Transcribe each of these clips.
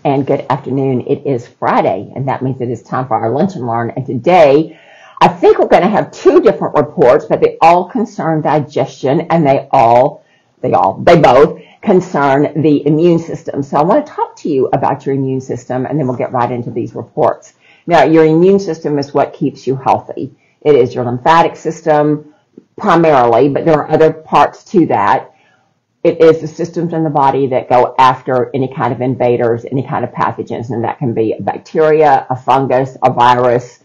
and good afternoon. It is Friday, and that means it is time for our Lunch and Learn. And today, I think we're going to have two different reports, but they all concern digestion, and they both concern the immune system. So I want to talk to you about your immune system, and then we'll get right into these reports. Now, your immune system is what keeps you healthy. It is your lymphatic system primarily, but there are other parts to that. It is the systems in the body that go after any kind of invaders, any kind of pathogens, and that can be a bacteria, a fungus, a virus,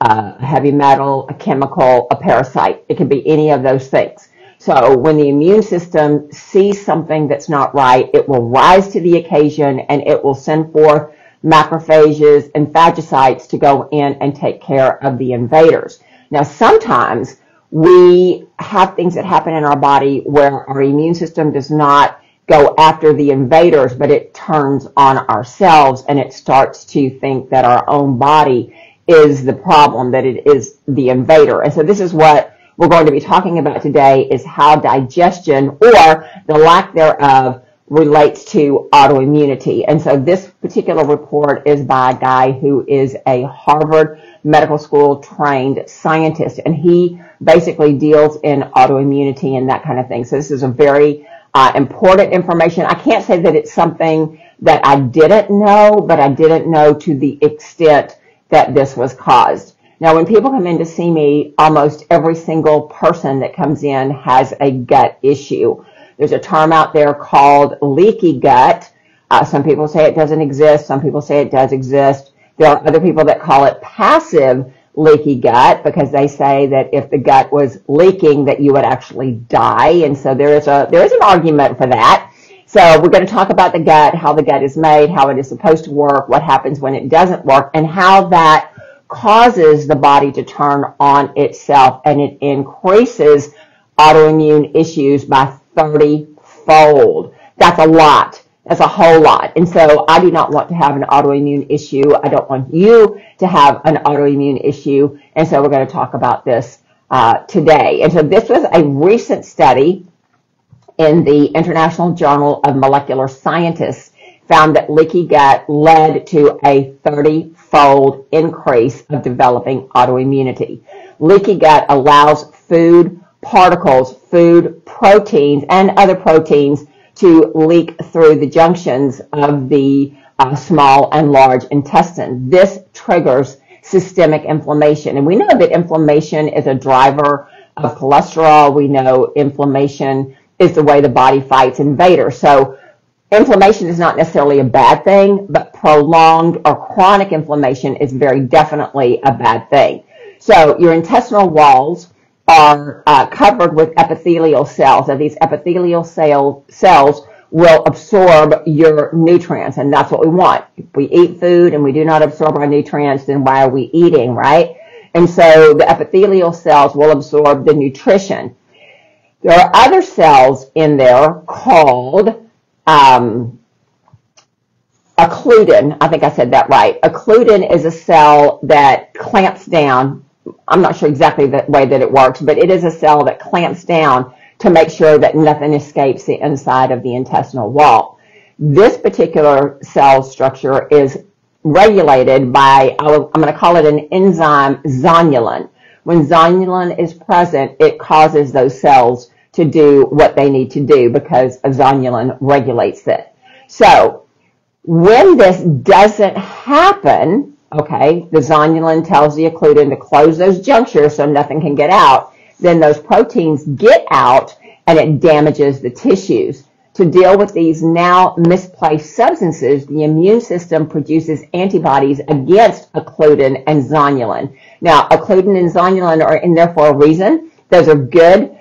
a heavy metal, a chemical, a parasite. It can be any of those things. So when the immune system sees something that's not right, it will rise to the occasion and it will send forth macrophages and phagocytes to go in and take care of the invaders. Now, sometimes we have things that happen in our body where our immune system does not go after the invaders, but it turns on ourselves and it starts to think that our own body is the problem, that it is the invader. And so this is what we're going to be talking about today, is how digestion, or the lack thereof, relates to autoimmunity. And so this particular report is by a guy who is a Harvard Medical School trained scientist, and he basically deals in autoimmunity and that kind of thing. So this is a very important information. I can't say that it's something that I didn't know, but I didn't know to the extent that this was caused. Now, when people come in to see me, almost every single person that comes in has a gut issue. There's a term out there called leaky gut. Some people say it doesn't exist. Some people say it does exist. There are other people that call it passive leaky gut, because they say that if the gut was leaking, that you would actually die. And so there is an argument for that. So we're going to talk about the gut, how the gut is made, how it is supposed to work, what happens when it doesn't work, and how that causes the body to turn on itself, and it increases autoimmune issues by 30-fold. That's a lot. That's a whole lot. And so I do not want to have an autoimmune issue. I don't want you to have an autoimmune issue. And so we're going to talk about this today. And so this was a recent study in the International Journal of Molecular Scientists, found that leaky gut led to a 30-fold increase of developing autoimmunity. Leaky gut allows food particles, food proteins, and other proteins to leak through the junctions of the small and large intestine. This triggers systemic inflammation. And we know that inflammation is a driver of cholesterol. We know inflammation is the way the body fights invaders. So inflammation is not necessarily a bad thing, but prolonged or chronic inflammation is very definitely a bad thing. So your intestinal walls are covered with epithelial cells, and these epithelial cells will absorb your nutrients, and that's what we want. If we eat food and we do not absorb our nutrients, then why are we eating, right? And so the epithelial cells will absorb the nutrition. There are other cells in there called occludin. I think I said that right. Occludin is a cell that clamps down. I'm not sure exactly the way that it works, but it is a cell that clamps down to make sure that nothing escapes the inside of the intestinal wall. This particular cell structure is regulated by, I'm going to call it an enzyme, zonulin. When zonulin is present, it causes those cells to do what they need to do, because zonulin regulates it. So when this doesn't happen, okay, the zonulin tells the occludin to close those junctures so nothing can get out. Then those proteins get out and it damages the tissues. To deal with these now misplaced substances, the immune system produces antibodies against occludin and zonulin. Now, occludin and zonulin are in there for a reason. Those are good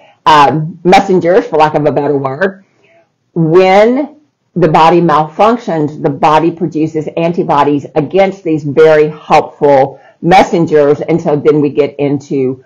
messengers, for lack of a better word. When the body malfunctions, the body produces antibodies against these very helpful messengers, and so then we get into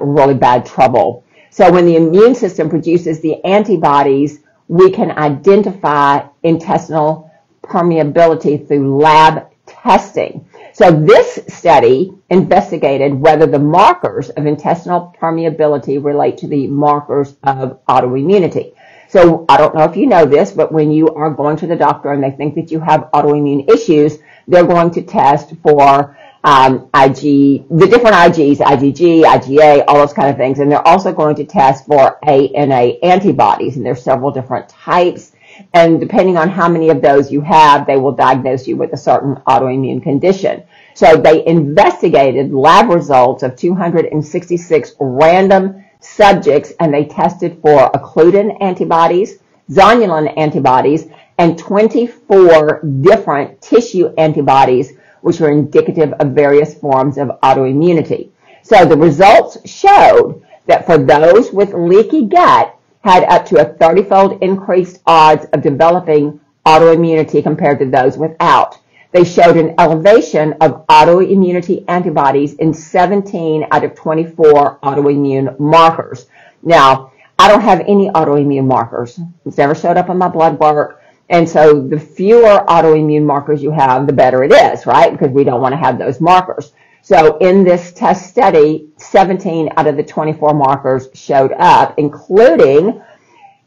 really bad trouble. So when the immune system produces the antibodies, we can identify intestinal permeability through lab testing. So this study investigated whether the markers of intestinal permeability relate to the markers of autoimmunity. So I don't know if you know this, but when you are going to the doctor and they think that you have autoimmune issues, they're going to test for the different IgG, IgA, all those kind of things. And they're also going to test for ANA antibodies. And there's several different types. And depending on how many of those you have, they will diagnose you with a certain autoimmune condition. So they investigated lab results of 266 random subjects, and they tested for occludin antibodies, zonulin antibodies, and 24 different tissue antibodies, which were indicative of various forms of autoimmunity. So the results showed that for those with leaky gut had up to a 30-fold increased odds of developing autoimmunity compared to those without. They showed an elevation of autoimmunity antibodies in 17 out of 24 autoimmune markers. Now, I don't have any autoimmune markers. It's never showed up in my blood work. And so the fewer autoimmune markers you have, the better it is, right? Because we don't want to have those markers. So in this test study, 17 out of the 24 markers showed up, including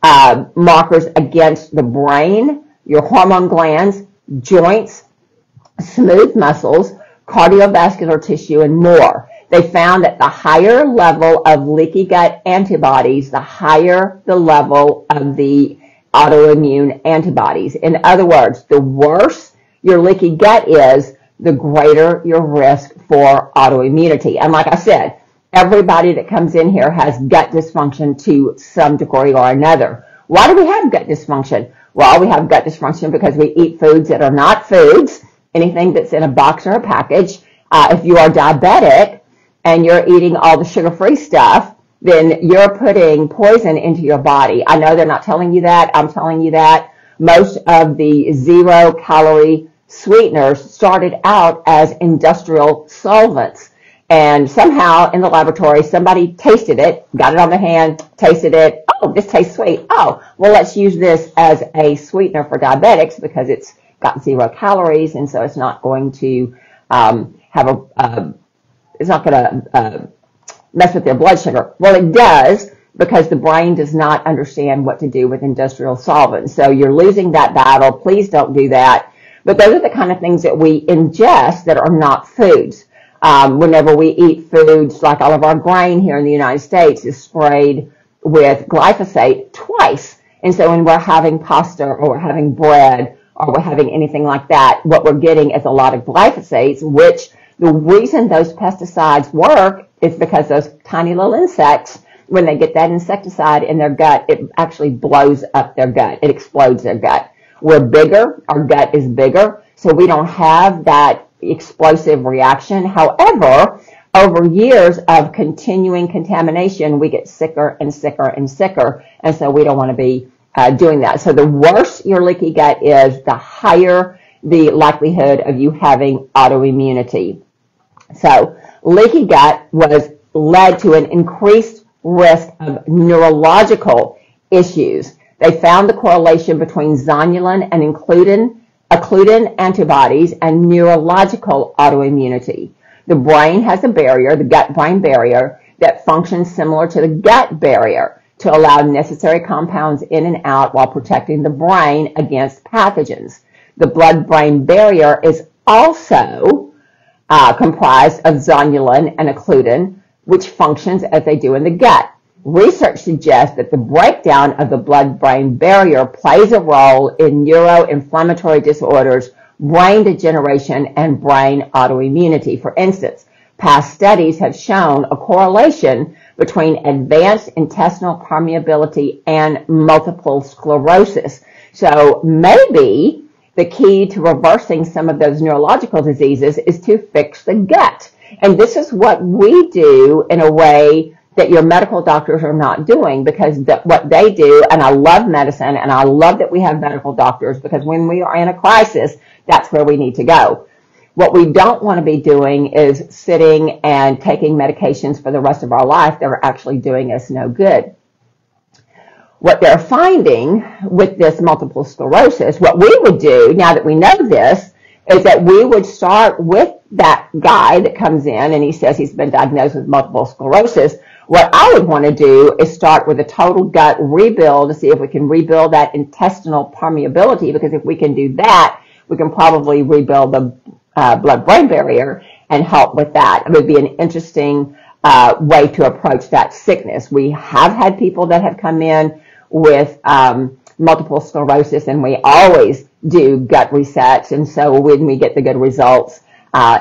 markers against the brain, your hormone glands, joints, smooth muscles, cardiovascular tissue, and more. They found that the higher level of leaky gut antibodies, the higher the level of the autoimmune antibodies. In other words, the worse your leaky gut is, the greater your risk for autoimmunity. And like I said, everybody that comes in here has gut dysfunction to some degree or another. Why do we have gut dysfunction? Well, we have gut dysfunction because we eat foods that are not foods, anything that's in a box or a package. If you are diabetic and you're eating all the sugar-free stuff, then you're putting poison into your body. I know they're not telling you that. I'm telling you that. Most of the zero-calorie sweeteners started out as industrial solvents. And somehow in the laboratory, somebody tasted it, got it on their hand, tasted it. Oh, this tastes sweet. Oh, well, let's use this as a sweetener for diabetics because it's got 0 calories, and so it's not going to it's not going to mess with their blood sugar. Well, it does, because the brain does not understand what to do with industrial solvents. So you're losing that battle. Please don't do that. But those are the kind of things that we ingest that are not foods. Whenever we eat foods, like all of our grain here in the United States is sprayed with glyphosate twice. And so when we're having pasta or we're having bread or we're having anything like that, what we're getting is a lot of glyphosates, which the reason those pesticides work is because those tiny little insects, when they get that insecticide in their gut, it actually blows up their gut. It explodes their gut. We're bigger. Our gut is bigger, so we don't have that explosive reaction. However, over years of continuing contamination, we get sicker and sicker and sicker, and so we don't want to be doing that. So the worse your leaky gut is, the higher the likelihood of you having autoimmunity. So leaky gut led to an increased risk of neurological issues. They found the correlation between zonulin and occludin antibodies and neurological autoimmunity. The brain has a barrier, the gut-brain barrier, that functions similar to the gut barrier to allow necessary compounds in and out while protecting the brain against pathogens. The blood-brain barrier is also comprised of zonulin and occludin, which functions as they do in the gut. Research suggests that the breakdown of the blood-brain barrier plays a role in neuroinflammatory disorders, brain degeneration, and brain autoimmunity. For instance, past studies have shown a correlation between advanced intestinal permeability and multiple sclerosis. So maybe the key to reversing some of those neurological diseases is to fix the gut. And this is what we do in a way that your medical doctors are not doing, because what they do, and I love medicine, and I love that we have medical doctors, because when we are in a crisis, that's where we need to go. What we don't want to be doing is sitting and taking medications for the rest of our life that are actually doing us no good. What they're finding with this multiple sclerosis, what we would do, now that we know this, is that we would start with that guy that comes in and he says he's been diagnosed with multiple sclerosis. What I would want to do is start with a total gut rebuild to see if we can rebuild that intestinal permeability, because if we can do that, we can probably rebuild the blood-brain barrier and help with that. It would be an interesting way to approach that sickness. We have had people that have come in with multiple sclerosis, and we always do gut resets, and so when we get the good results,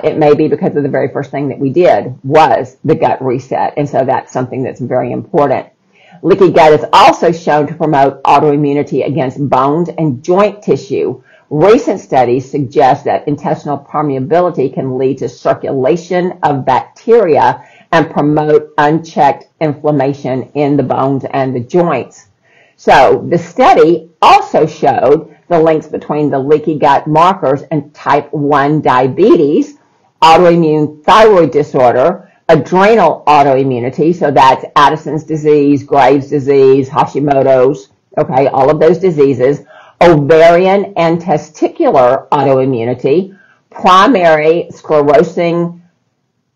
it may be because of the very first thing that we did was the gut reset, and so that's something that's very important. Leaky gut is also shown to promote autoimmunity against bones and joint tissue. Recent studies suggest that intestinal permeability can lead to circulation of bacteria and promote unchecked inflammation in the bones and the joints. So the study also showed the links between the leaky gut markers and type 1 diabetes, autoimmune thyroid disorder, adrenal autoimmunity, so that's Addison's disease, Graves' disease, Hashimoto's, okay, all of those diseases, ovarian and testicular autoimmunity, primary sclerosing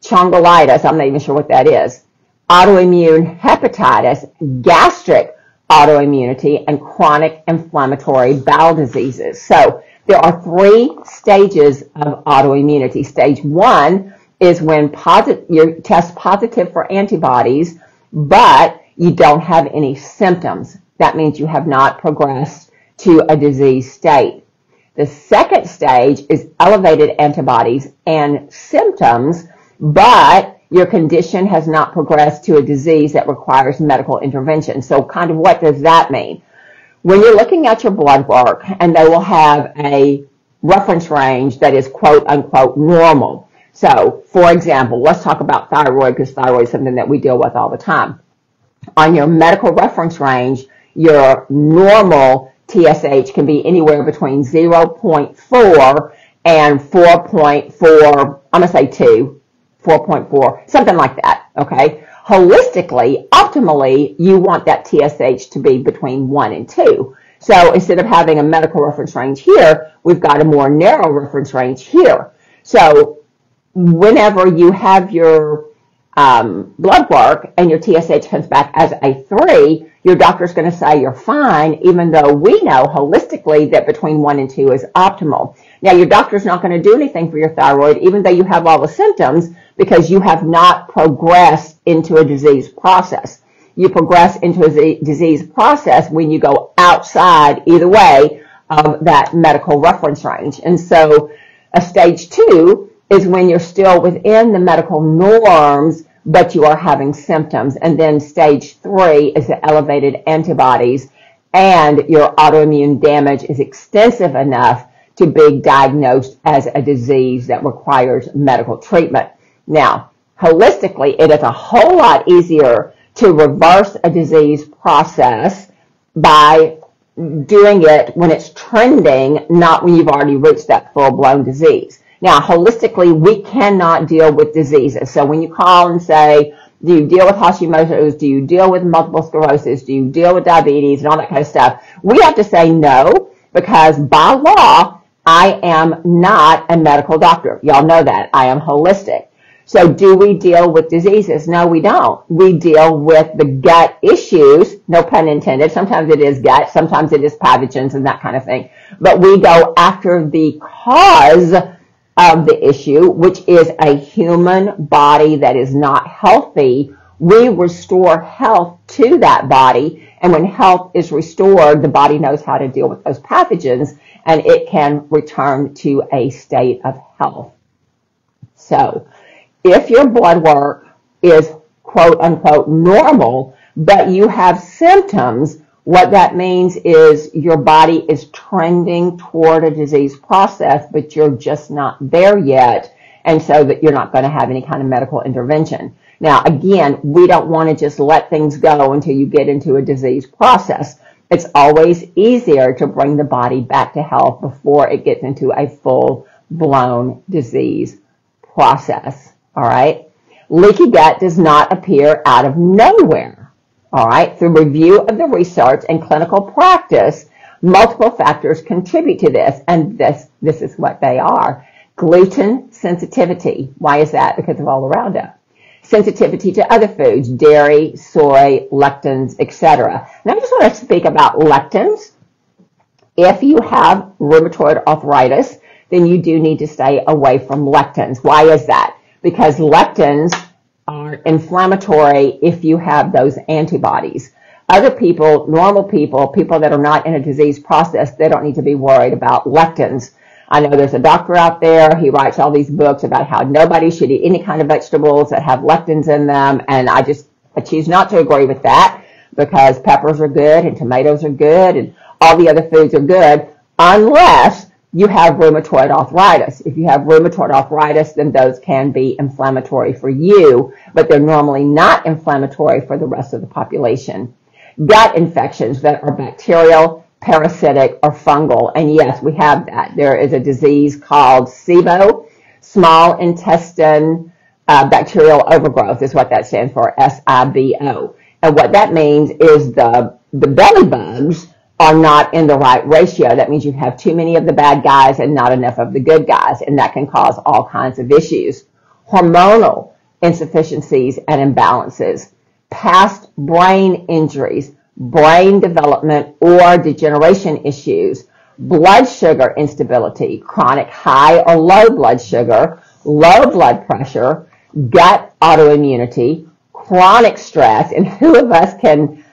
chondritis, I'm not even sure what that is, autoimmune hepatitis, gastric autoimmunity, and chronic inflammatory bowel diseases. So there are 3 stages of autoimmunity. Stage 1 is when you test positive for antibodies, but you don't have any symptoms. That means you have not progressed to a disease state. The second stage is elevated antibodies and symptoms, but your condition has not progressed to a disease that requires medical intervention. So kind of what does that mean? When you're looking at your blood work, and they will have a reference range that is quote unquote normal. So for example, let's talk about thyroid, because thyroid is something that we deal with all the time. On your medical reference range, your normal TSH can be anywhere between 0.4 and 4.4, I'm going to say 2. 4.4, something like that, okay? Holistically, optimally, you want that TSH to be between 1 and 2. So instead of having a medical reference range here, we've got a more narrow reference range here. So whenever you have your blood work and your TSH comes back as a 3, your doctor's going to say you're fine, even though we know holistically that between 1 and 2 is optimal. Now, your doctor's not going to do anything for your thyroid, even though you have all the symptoms, because you have not progressed into a disease process. You progress into a disease process when you go outside, either way, of that medical reference range. And so a stage 2 is when you're still within the medical norms, but you are having symptoms. And then stage 3 is the elevated antibodies, and your autoimmune damage is extensive enough to be diagnosed as a disease that requires medical treatment. Now, holistically, it is a whole lot easier to reverse a disease process by doing it when it's trending, not when you've already reached that full-blown disease. Now, holistically, we cannot deal with diseases. So when you call and say, do you deal with Hashimoto's? Do you deal with multiple sclerosis? Do you deal with diabetes and all that kind of stuff? We have to say no, because by law, I am not a medical doctor. Y'all know that. I am holistic. So do we deal with diseases? No, we don't. We deal with the gut issues, no pun intended. Sometimes it is gut, sometimes it is pathogens and that kind of thing. But we go after the cause of the issue, which is a human body that is not healthy. We restore health to that body, and when health is restored, the body knows how to deal with those pathogens, and it can return to a state of health. So if your blood work is quote unquote normal, but you have symptoms, what that means is your body is trending toward a disease process, but you're just not there yet, and so that you're not going to have any kind of medical intervention. Now, again, we don't want to just let things go until you get into a disease process. It's always easier to bring the body back to health before it gets into a full-blown disease process. All right. Leaky gut does not appear out of nowhere. All right. Through review of the research and clinical practice, multiple factors contribute to this, and this is what they are. Gluten sensitivity. Why is that? Because of all around us. sensitivity to other foods, dairy, soy, lectins, etc. Now I just want to speak about lectins. If you have rheumatoid arthritis, then you do need to stay away from lectins. Why is that? Because lectins are inflammatory if you have those antibodies. Other people, normal people, people that are not in a disease process, they don't need to be worried about lectins. I know there's a doctor out there, he writes all these books about how nobody should eat any kind of vegetables that have lectins in them, and I choose not to agree with that, because peppers are good and tomatoes are good and all the other foods are good, unless you have rheumatoid arthritis. If you have rheumatoid arthritis, then those can be inflammatory for you, but they're normally not inflammatory for the rest of the population. Gut infections that are bacterial, parasitic, or fungal, and yes, we have that. There is a disease called SIBO, small intestine bacterial overgrowth is what that stands for, SIBO. And what that means is the belly bugs are not in the right ratio. That means you have too many of the bad guys and not enough of the good guys, and that can cause all kinds of issues. Hormonal insufficiencies and imbalances, past brain injuries, brain development or degeneration issues, blood sugar instability, chronic high or low blood sugar, low blood pressure, gut autoimmunity, chronic stress, and who of us can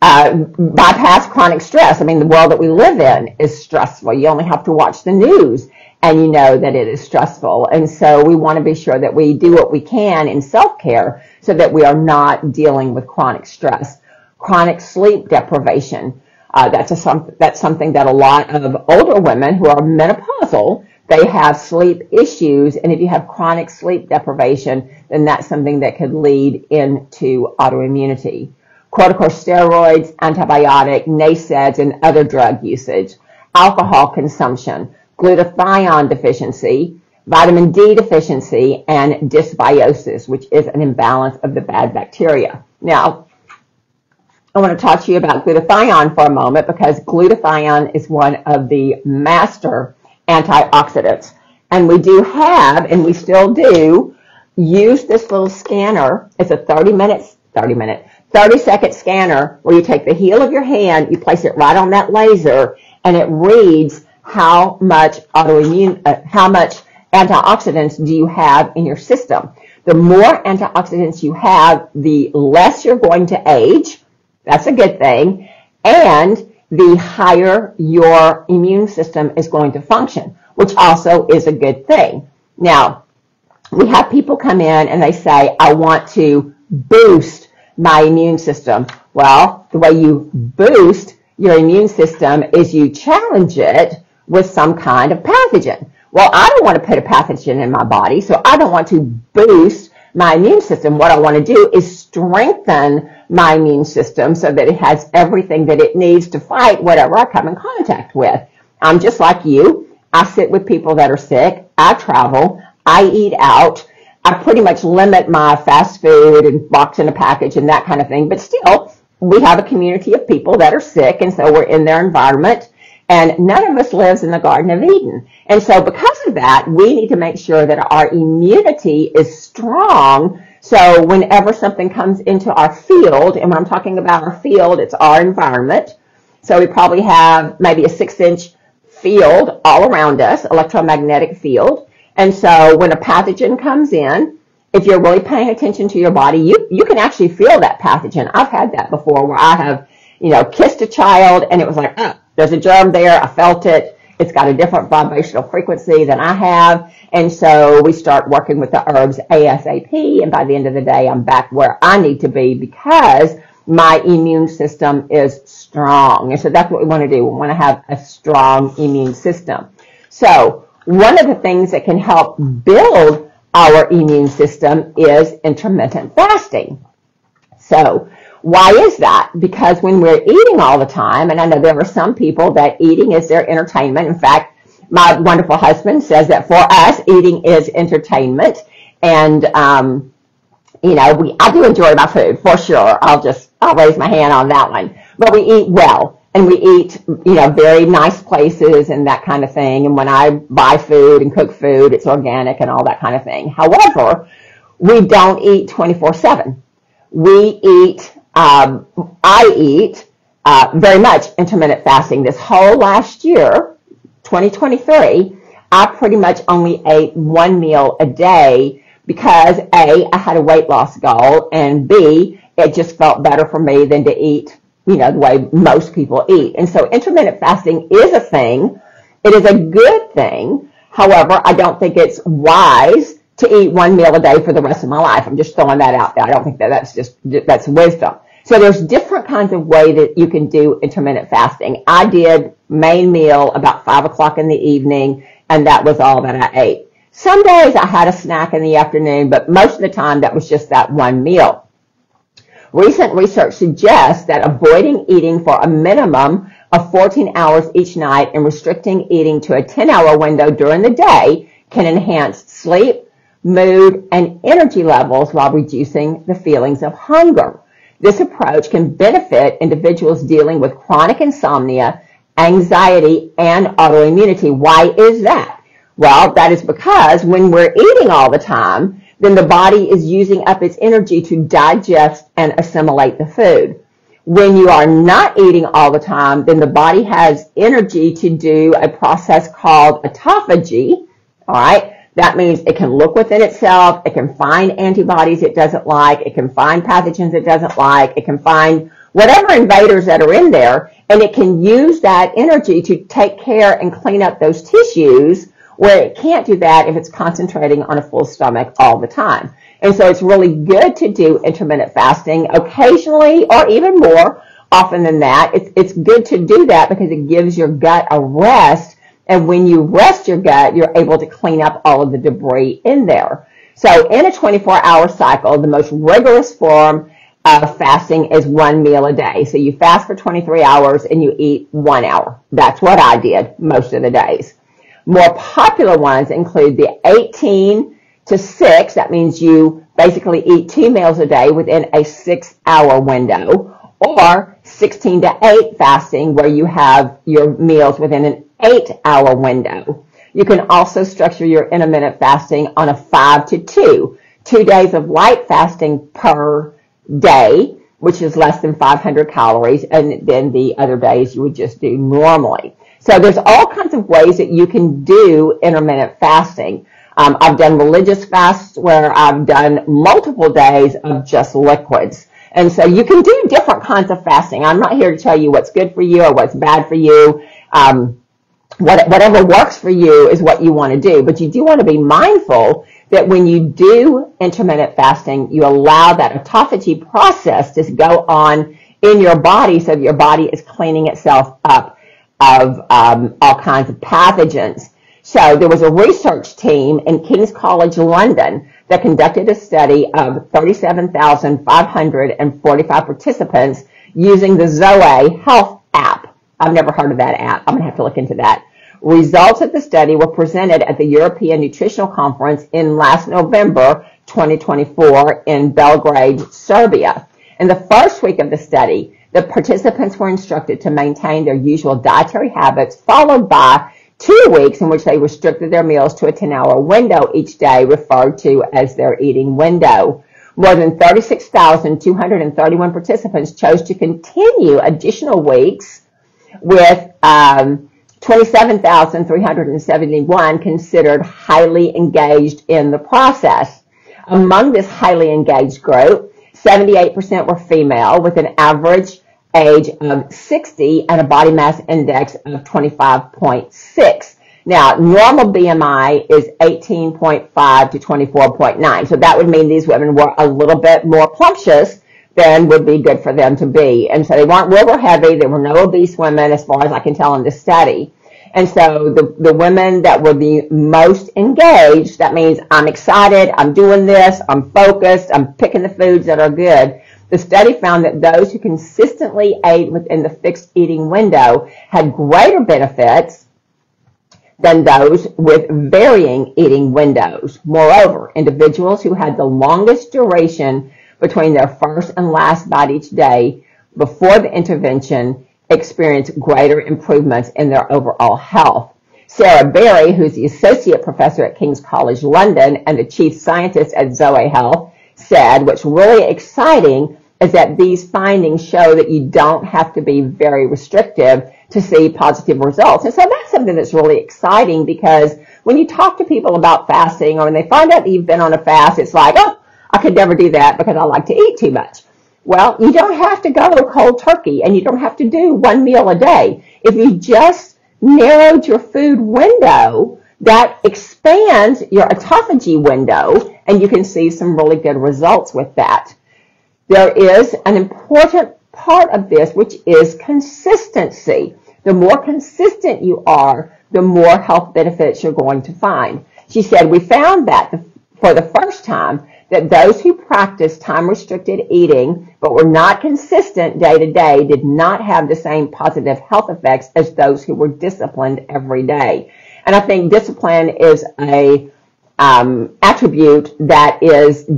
bypass chronic stress? I mean, the world that we live in is stressful. You only have to watch the news and you know that it is stressful. And so we want to be sure that we do what we can in self-care so that we are not dealing with chronic stress. Chronic sleep deprivation. That's something that a lot of older women who are menopausal, they have sleep issues. And if you have chronic sleep deprivation, then that's something that could lead into autoimmunity. Corticosteroids, antibiotic, NSAIDs, and other drug usage. Alcohol consumption, glutathione deficiency, vitamin D deficiency, and dysbiosis, which is an imbalance of the bad bacteria. Now, I want to talk to you about glutathione for a moment, because glutathione is one of the master antioxidants. And we do have, and we still do, use this little scanner. It's a 30-second scanner where you take the heel of your hand, you place it right on that laser, and it reads how much antioxidants do you have in your system. The more antioxidants you have, the less you're going to age. That's a good thing. And the higher your immune system is going to function, which also is a good thing. Now, we have people come in and they say, I want to boost my immune system. Well, the way you boost your immune system is you challenge it with some kind of pathogen. Well, I don't want to put a pathogen in my body, so I don't want to boost my immune system. What I want to do is strengthen my immune system so that it has everything that it needs to fight whatever I come in contact with. I'm just like you. I sit with people that are sick. I travel. I eat out. I pretty much limit my fast food and box in a package and that kind of thing. But still, we have a community of people that are sick, and so we're in their environment. And none of us lives in the Garden of Eden. And so because of that, we need to make sure that our immunity is strong. So whenever something comes into our field, and when I'm talking about our field, it's our environment. So we probably have maybe a 6-inch field all around us, electromagnetic field. And so when a pathogen comes in, if you're really paying attention to your body, you can actually feel that pathogen. I've had that before where I have, kissed a child and it was like, oh, there's a germ there. I felt it. It's got a different vibrational frequency than I have. And so we start working with the herbs ASAP. And by the end of the day, I'm back where I need to be because my immune system is strong. And so that's what we want to do. We want to have a strong immune system. So one of the things that can help build our immune system is intermittent fasting. So why is that? Because when we're eating all the time, and I know there are some people that eating is their entertainment. In fact, my wonderful husband says that for us, eating is entertainment. And, I do enjoy my food for sure. I'll raise my hand on that one. But we eat well. and we eat, very nice places and that kind of thing. And when I buy food and cook food, it's organic and all that kind of thing. However, we don't eat 24/7. I eat very much intermittent fasting. This whole last year, 2023, I pretty much only ate one meal a day because A, I had a weight loss goal, and B, it just felt better for me than to eat, the way most people eat. And so intermittent fasting is a thing. It is a good thing. However, I don't think it's wise to eat one meal a day for the rest of my life. I'm just throwing that out there. I don't think that's wisdom. So there's different kinds of way that you can do intermittent fasting. I did main meal about 5 o'clock in the evening, and that was all that I ate. Some days I had a snack in the afternoon, but most of the time that was just that one meal. Recent research suggests that avoiding eating for a minimum of 14 hours each night and restricting eating to a 10-hour window during the day can enhance sleep, mood, and energy levels while reducing the feelings of hunger. This approach can benefit individuals dealing with chronic insomnia, anxiety, and autoimmunity. Why is that? Well, that is because when we're eating all the time, then the body is using up its energy to digest and assimilate the food. When you are not eating all the time, then the body has energy to do a process called autophagy. All right. That means it can look within itself. It can find antibodies it doesn't like. It can find pathogens it doesn't like. It can find whatever invaders that are in there, and it can use that energy to take care and clean up those tissues where it can't do that if it's concentrating on a full stomach all the time. And so it's really good to do intermittent fasting occasionally, or even more often than that. It's good to do that because it gives your gut a rest. And when you rest your gut, you're able to clean up all of the debris in there. So in a 24-hour cycle, the most rigorous form of fasting is one meal a day. So you fast for 23 hours and you eat 1 hour. That's what I did most of the days. More popular ones include the 18 to 6. That means you basically eat 2 meals a day within a 6-hour window, or 16 to 8 fasting, where you have your meals within an 8-hour window. You can also structure your intermittent fasting on a 5 to 2, 2 days of light fasting per day, which is less than 500 calories, and then the other days you would just do normally. So there's all kinds of ways that you can do intermittent fasting. I've done religious fasts where I've done multiple days of just liquids. And so you can do different kinds of fasting. I'm not here to tell you what's good for you or what's bad for you. Whatever works for you is what you want to do. But you do want to be mindful that when you do intermittent fasting, you allow that autophagy process to go on in your body so that your body is cleaning itself up of all kinds of pathogens. So there was a research team in King's College London that conducted a study of 37,545 participants using the Zoe Health app. I've never heard of that app. I'm going to have to look into that. Results of the study were presented at the European Nutritional Conference in last November 2024 in Belgrade, Serbia. In the first week of the study, the participants were instructed to maintain their usual dietary habits, followed by 2 weeks in which they restricted their meals to a 10-hour window each day, referred to as their eating window. More than 36,231 participants chose to continue additional weeks, with 27,371 considered highly engaged in the process. Among this highly engaged group, 78% were female, with an average age of 60 and a body mass index of 25.6. Now, normal BMI is 18.5 to 24.9. So that would mean these women were a little bit more plumptious than would be good for them to be. And so they weren't liver heavy. There were no obese women, as far as I can tell in this study. And so the women that were the most engaged, that means I'm excited, I'm doing this, I'm focused, I'm picking the foods that are good. The study found that those who consistently ate within the fixed eating window had greater benefits than those with varying eating windows. Moreover, individuals who had the longest duration between their first and last bite each day before the intervention experience greater improvements in their overall health. Sarah Berry, who's the associate professor at King's College London and the chief scientist at Zoe Health, said, what's really exciting is that these findings show that you don't have to be very restrictive to see positive results. And so that's something that's really exciting, because when you talk to people about fasting, or when they find out that you've been on a fast, it's like, oh, I could never do that because I like to eat too much. Well, you don't have to go cold turkey, and you don't have to do one meal a day. If you just narrowed your food window, that expands your autophagy window, and you can see some really good results with that. There is an important part of this, which is consistency. The more consistent you are, the more health benefits you're going to find. She said, we found that for the first time, that those who practiced time-restricted eating but were not consistent day to day did not have the same positive health effects as those who were disciplined every day. And I think discipline is a attribute that is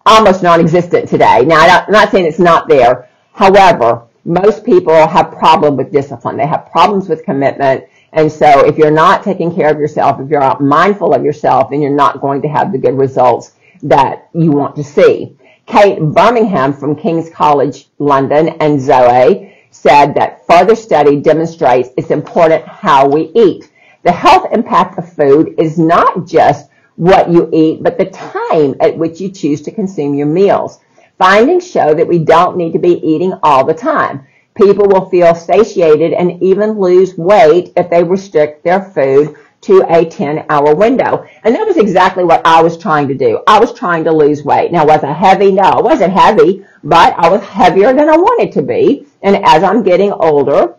almost non-existent today. Now, I'm not saying it's not there. However, most people have problems with discipline. They have problems with commitment. And so if you're not taking care of yourself, if you're not mindful of yourself, then you're not going to have the good results that you want to see. Kate Birmingham from King's College London and Zoe said that further study demonstrates it's important how we eat. The health impact of food is not just what you eat, but the time at which you choose to consume your meals. Findings show that we don't need to be eating all the time. People will feel satiated and even lose weight if they restrict their food to a 10-hour window. And that was exactly what I was trying to do. I was trying to lose weight. Now, was I heavy? No, I wasn't heavy, but I was heavier than I wanted to be. And as I'm getting older,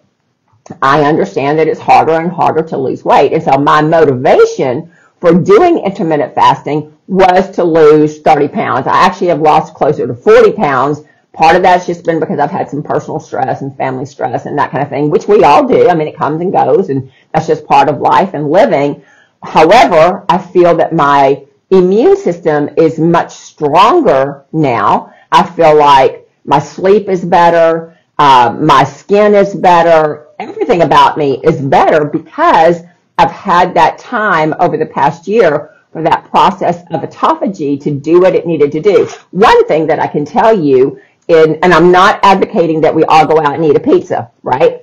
I understand that it's harder and harder to lose weight. And so my motivation for doing intermittent fasting was to lose 30 pounds. I actually have lost closer to 40 pounds. Part of that's just been because I've had some personal stress and family stress and that kind of thing, which we all do. I mean, it comes and goes, and that's just part of life and living. However, I feel that my immune system is much stronger now. I feel like my sleep is better, my skin is better, everything about me is better because I've had that time over the past year for that process of autophagy to do what it needed to do. One thing that I can tell you, and I'm not advocating that we all go out and eat a pizza, right?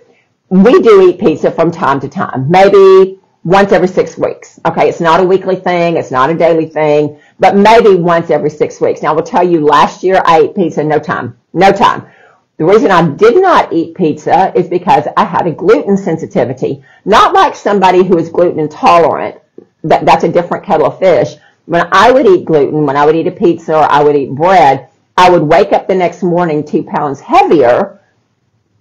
We do eat pizza from time to time, maybe once every 6 weeks. Okay, it's not a weekly thing, it's not a daily thing, but maybe once every 6 weeks. Now, I will tell you, last year I ate pizza no time. The reason I did not eat pizza is because I had a gluten sensitivity. Not like somebody who is gluten intolerant. That's a different kettle of fish. When I would eat gluten, when I would eat a pizza or I would eat bread, I would wake up the next morning 2 pounds heavier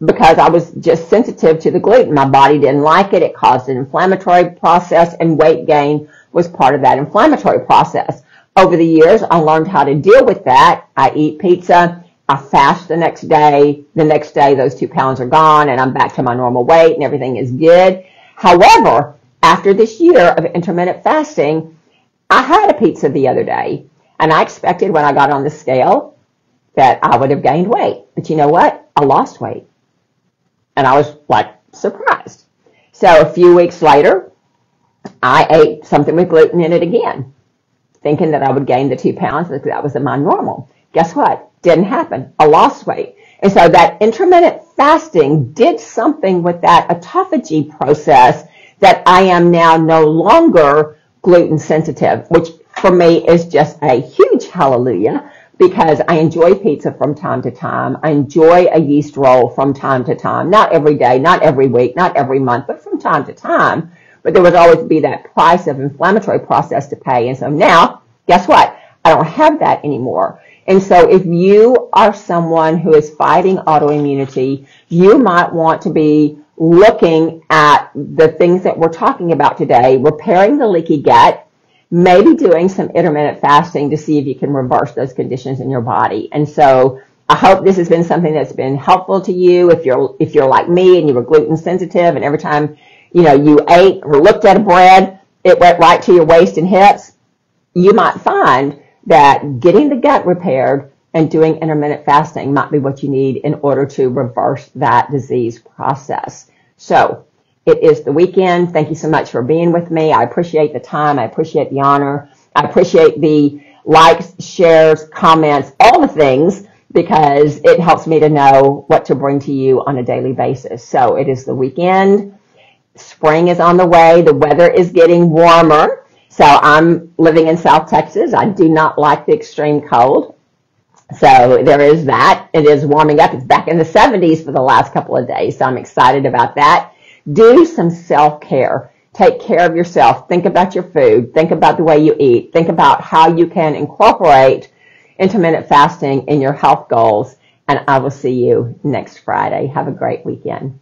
because I was just sensitive to the gluten. My body didn't like it. It caused an inflammatory process, and weight gain was part of that inflammatory process. Over the years, I learned how to deal with that. I eat pizza. I fast the next day. The next day, those 2 pounds are gone, and I'm back to my normal weight, and everything is good. However, after this year of intermittent fasting, I had a pizza the other day, and I expected when I got on the scale that I would have gained weight. But you know what? I lost weight. And I was like surprised. So a few weeks later, I ate something with gluten in it again, thinking that I would gain the 2 pounds because that was my normal. Guess what? Didn't happen. I lost weight. And so that intermittent fasting did something with that autophagy process that I am now no longer gluten sensitive, which for me is just a huge hallelujah, because I enjoy pizza from time to time. I enjoy a yeast roll from time to time. Not every day, not every week, not every month, but from time to time. But there would always be that price of inflammatory process to pay. And so now, guess what? I don't have that anymore. And so if you are someone who is fighting autoimmunity, you might want to be looking at the things that we're talking about today, repairing the leaky gut, maybe doing some intermittent fasting to see if you can reverse those conditions in your body. And so I hope this has been something that's been helpful to you. If you're like me and you were gluten sensitive and every time you ate or looked at a bread, it went right to your waist and hips, you might find that getting the gut repaired and doing intermittent fasting might be what you need in order to reverse that disease process. So it is the weekend. Thank you so much for being with me. I appreciate the time. I appreciate the honor. I appreciate the likes, shares, comments, all the things, because it helps me to know what to bring to you on a daily basis. So it is the weekend. Spring is on the way. The weather is getting warmer. So I'm living in South Texas. I do not like the extreme cold. So there is that. It is warming up. It's back in the 70s for the last couple of days. So I'm excited about that. Do some self-care. Take care of yourself. Think about your food. Think about the way you eat. Think about how you can incorporate intermittent fasting in your health goals. And I will see you next Friday. Have a great weekend.